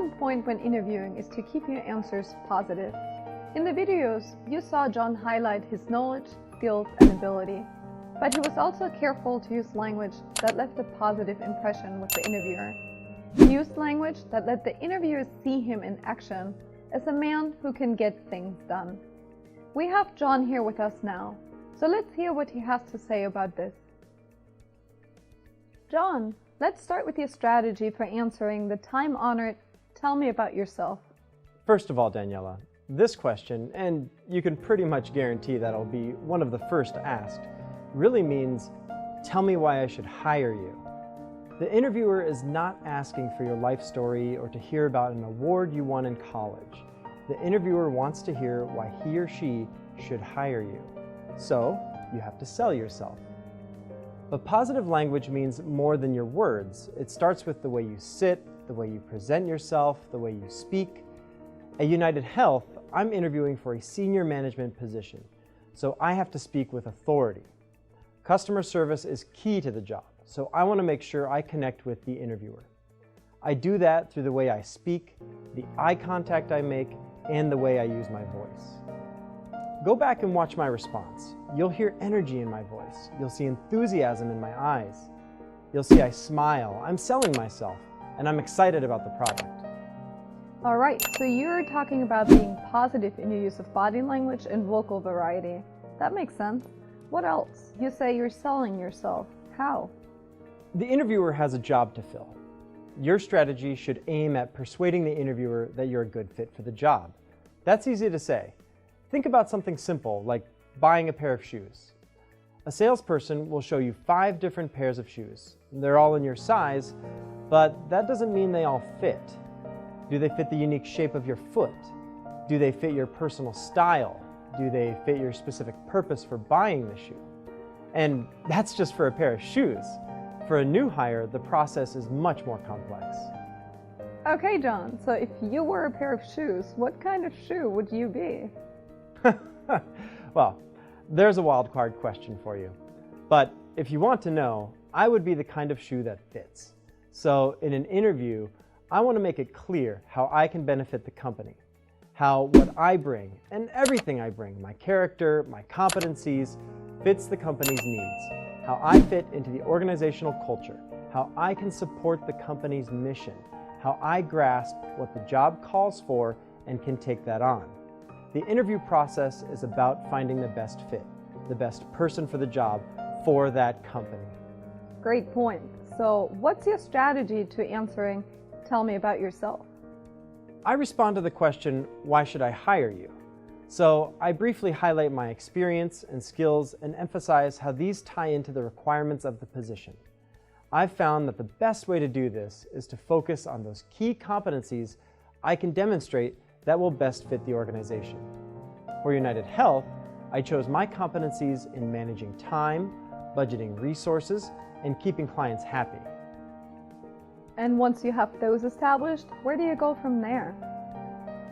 important point when interviewing is to keep your answers positive. In the videos, you saw John highlight his knowledge, skills, and ability. But he was also careful to use language that left a positive impression with the interviewer. He used language that let the interviewer see him in action as a man who can get things done. We have John here with us now, so let's hear what he has to say about this. John, let's start with your strategy for answering the time-honored "tell me about yourself." First of all, Daniela, this question, and you can pretty much guarantee that it'll be one of the first asked, really means, tell me why I should hire you. The interviewer is not asking for your life story or to hear about an award you won in college. The interviewer wants to hear why he or she should hire you. So, you have to sell yourself. But positive language means more than your words. It starts with the way you sit, the way you present yourself, the way you speak. At United Health, I'm interviewing for a senior management position, so I have to speak with authority. Customer service is key to the job, so I want to make sure I connect with the interviewer. I do that through the way I speak, the eye contact I make, and the way I use my voice. Go back and watch my response. You'll hear energy in my voice. You'll see enthusiasm in my eyes. You'll see I smile, I'm selling myself, and I'm excited about the product. Alright, so you're talking about being positive in your use of body language and vocal variety. That makes sense. What else? You say you're selling yourself. How? The interviewer has a job to fill. Your strategy should aim at persuading the interviewer that you're a good fit for the job. That's easy to say. Think about something simple like buying a pair of shoes. A salesperson will show you 5 different pairs of shoes. They're all in your size, but that doesn't mean they all fit. Do they fit the unique shape of your foot? Do they fit your personal style? Do they fit your specific purpose for buying the shoe? And that's just for a pair of shoes. For a new hire, the process is much more complex. Okay, John, so if you were a pair of shoes, what kind of shoe would you be? Well, there's a wild card question for you. But if you want to know, I would be the kind of shoe that fits. So in an interview, I want to make it clear how I can benefit the company, how what I bring and everything I bring, my character, my competencies, fits the company's needs, how I fit into the organizational culture, how I can support the company's mission, how I grasp what the job calls for and can take that on. The interview process is about finding the best fit, the best person for the job for that company. Great point. So what's your strategy to answering "tell me about yourself"? I respond to the question, why should I hire you? So I briefly highlight my experience and skills and emphasize how these tie into the requirements of the position. I've found that the best way to do this is to focus on those key competencies I can demonstrate that will best fit the organization. For United Health, I chose my competencies in managing time, budgeting resources, and keeping clients happy. And once you have those established, where do you go from there?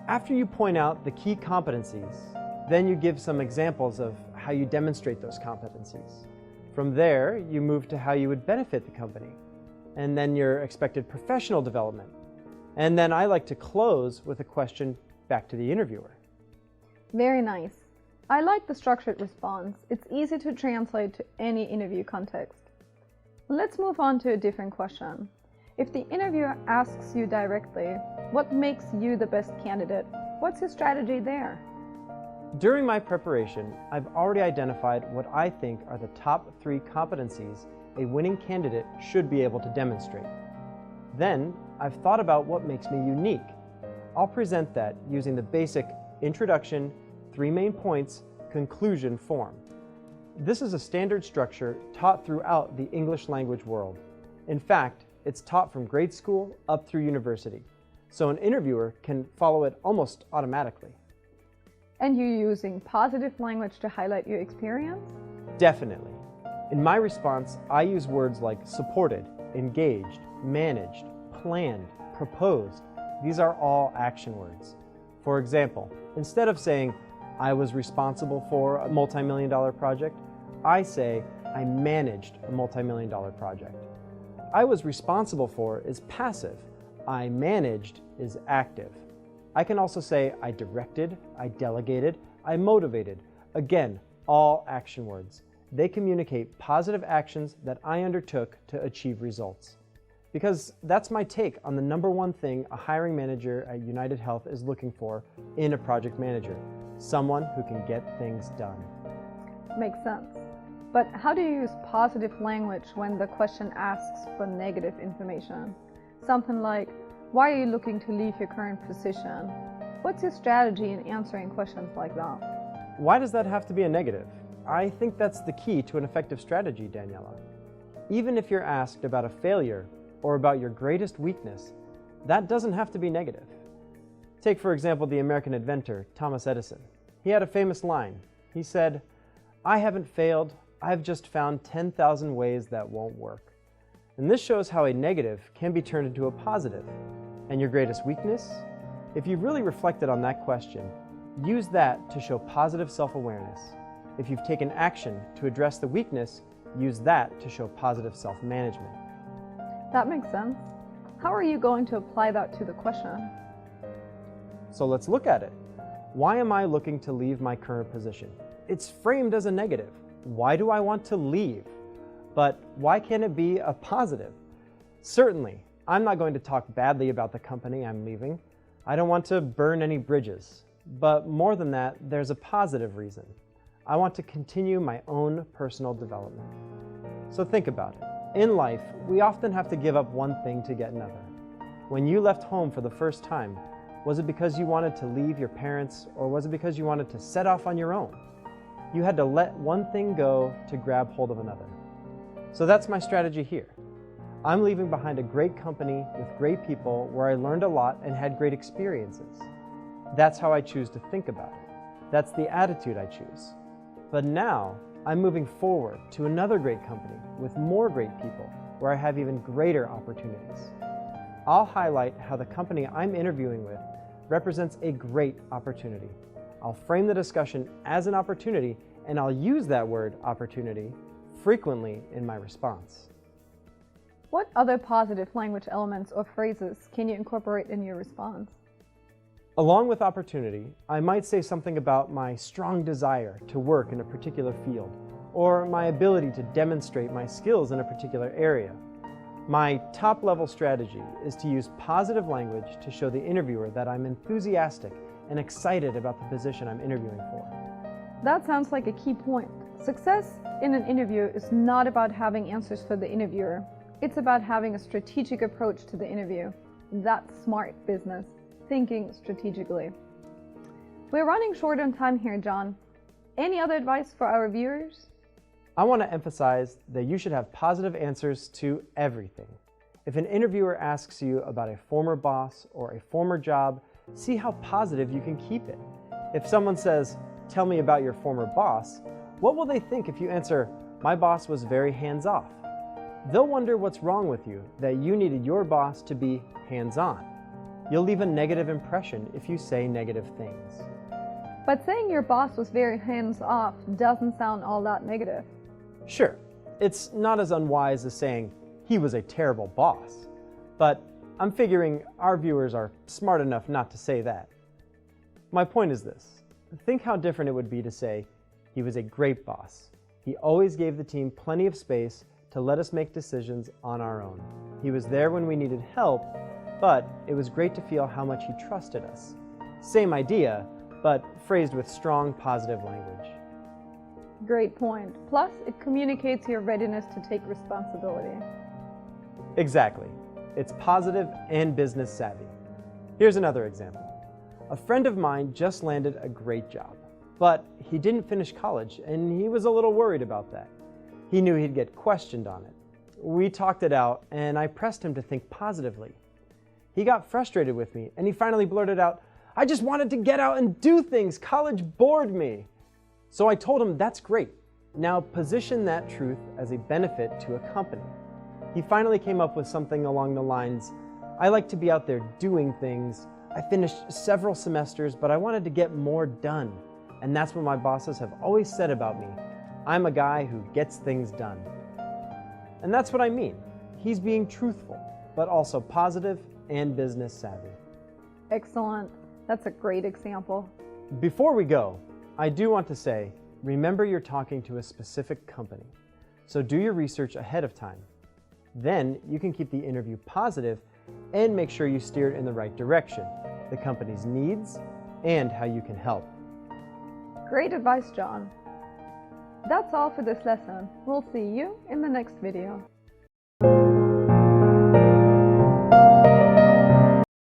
After you point out the key competencies, then you give some examples of how you demonstrate those competencies. From there, you move to how you would benefit the company, and then your expected professional development. And then I like to close with a question back to the interviewer. Very nice. I like the structured response. It's easy to translate to any interview context. Let's move on to a different question. If the interviewer asks you directly, what makes you the best candidate? What's your strategy there? During my preparation, I've already identified what I think are the top 3 competencies a winning candidate should be able to demonstrate. Then, I've thought about what makes me unique. I'll present that using the basic introduction, 3 main points, conclusion form. This is a standard structure taught throughout the English language world. In fact, it's taught from grade school up through university, so an interviewer can follow it almost automatically. And you're using positive language to highlight your experience? Definitely. In my response, I use words like supported, engaged, managed, planned, proposed. These are all action words. For example, instead of saying, I was responsible for a multi-million-dollar project, I say, I managed a multi-million-dollar project. I was responsible for is passive. I managed is active. I can also say I directed, I delegated, I motivated. Again, all action words. They communicate positive actions that I undertook to achieve results. Because that's my take on the number one thing a hiring manager at United Health is looking for in a project manager, someone who can get things done. Makes sense. But how do you use positive language when the question asks for negative information? Something like, why are you looking to leave your current position? What's your strategy in answering questions like that? Why does that have to be a negative? I think that's the key to an effective strategy, Daniela. Even if you're asked about a failure or about your greatest weakness, that doesn't have to be negative. Take, for example, the American inventor, Thomas Edison. He had a famous line. He said, "I haven't failed, I've just found 10,000 ways that won't work." And this shows how a negative can be turned into a positive. And your greatest weakness? If you've really reflected on that question, use that to show positive self-awareness. If you've taken action to address the weakness, use that to show positive self-management. That makes sense. How are you going to apply that to the question? So let's look at it. Why am I looking to leave my current position? It's framed as a negative. Why do I want to leave? But why can't it be a positive? Certainly, I'm not going to talk badly about the company I'm leaving. I don't want to burn any bridges. But more than that, there's a positive reason. I want to continue my own personal development. So think about it. In life, we often have to give up one thing to get another. When you left home for the first time, was it because you wanted to leave your parents, or was it because you wanted to set off on your own? You had to let one thing go to grab hold of another. So that's my strategy here. I'm leaving behind a great company with great people where I learned a lot and had great experiences. That's how I choose to think about it. That's the attitude I choose. But now, I'm moving forward to another great company with more great people where I have even greater opportunities. I'll highlight how the company I'm interviewing with represents a great opportunity. I'll frame the discussion as an opportunity, and I'll use that word opportunity frequently in my response. What other positive language elements or phrases can you incorporate in your response? Along with opportunity, I might say something about my strong desire to work in a particular field, or my ability to demonstrate my skills in a particular area. My top-level strategy is to use positive language to show the interviewer that I'm enthusiastic and excited about the position I'm interviewing for. That sounds like a key point. Success in an interview is not about having answers for the interviewer. It's about having a strategic approach to the interview. That's smart business. Thinking strategically. We're running short on time here, John. Any other advice for our viewers? I want to emphasize that you should have positive answers to everything. If an interviewer asks you about a former boss or a former job, see how positive you can keep it. If someone says, "Tell me about your former boss," what will they think if you answer, "My boss was very hands-off"? They'll wonder what's wrong with you, that you needed your boss to be hands-on. You'll leave a negative impression if you say negative things. But saying your boss was very hands-off doesn't sound all that negative. Sure, it's not as unwise as saying he was a terrible boss, but I'm figuring our viewers are smart enough not to say that. My point is this. Think how different it would be to say he was a great boss. He always gave the team plenty of space to let us make decisions on our own. He was there when we needed help, but it was great to feel how much he trusted us. Same idea, but phrased with strong positive language. Great point. Plus, it communicates your readiness to take responsibility. Exactly. It's positive and business savvy. Here's another example. A friend of mine just landed a great job, but he didn't finish college and he was a little worried about that. He knew he'd get questioned on it. We talked it out and I pressed him to think positively. He got frustrated with me and he finally blurted out, "I just wanted to get out and do things. College bored me." So I told him, "That's great. Now position that truth as a benefit to a company." He finally came up with something along the lines, "I like to be out there doing things. I finished several semesters, but I wanted to get more done. And that's what my bosses have always said about me. I'm a guy who gets things done." And that's what I mean. He's being truthful, but also positive and business savvy. Excellent. That's a great example. Before we go, I do want to say, remember you're talking to a specific company, so do your research ahead of time. Then you can keep the interview positive and make sure you steer it in the right direction, the company's needs, and how you can help. Great advice, John. That's all for this lesson. We'll see you in the next video.